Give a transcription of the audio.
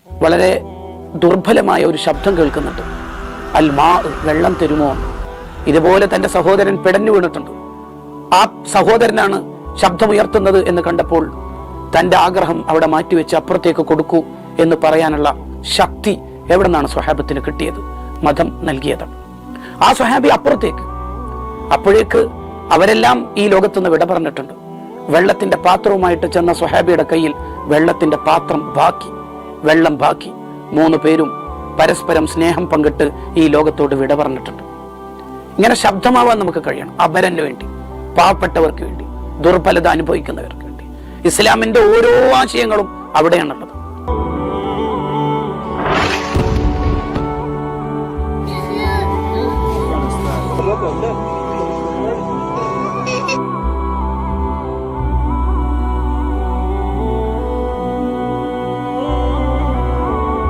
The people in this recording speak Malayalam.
വളരെ ദുർബലമായ ഒരു ശബ്ദം കേൾക്കുന്നുണ്ട്. അൽ മാ, വെള്ളം തരുമോ? ഇതുപോലെ തൻ്റെ സഹോദരൻ പിടഞ്ഞു വീണിട്ടുണ്ട്. ആ സഹോദരനാണ് ശബ്ദമുയർത്തുന്നത് എന്ന് കണ്ടപ്പോൾ തൻ്റെ ആഗ്രഹം അവിടെ മാറ്റിവെച്ച് അപ്പുറത്തേക്ക് കൊടുക്കൂ എന്ന് പറയാനുള്ള ശക്തി എവിടെ നിന്നാണ് സ്വഹാബത്തിന് കിട്ടിയത്? മതം നൽകിയതാണ്. ആ സ്വഹാബി അപ്പുറത്തേക്ക്, അപ്പോഴേക്ക് അവരെല്ലാം ഈ ലോകത്തുനിന്ന് വിട പറഞ്ഞിട്ടുണ്ട്. വെള്ളത്തിന്റെ പാത്രവുമായിട്ട് ചെന്ന സ്വഹാബിയുടെ കയ്യിൽ വെള്ളത്തിന്റെ പാത്രം ബാക്കി, വെള്ളം ബാക്കി. 3 പേരും പരസ്പരം സ്നേഹം പങ്കിട്ട് ഈ ലോകത്തോട് വിട പറഞ്ഞിട്ടുണ്ട്. ഇങ്ങനെ ശബ്ദമാവാൻ നമുക്ക് കഴിയണം. അപരന് വേണ്ടി, പാവപ്പെട്ടവർക്ക് വേണ്ടി, ദുർബലത അനുഭവിക്കുന്നവർക്ക് വേണ്ടി. ഇസ്ലാമിന്റെ ഓരോ ആശയങ്ങളും അവിടെയാണുള്ളത്.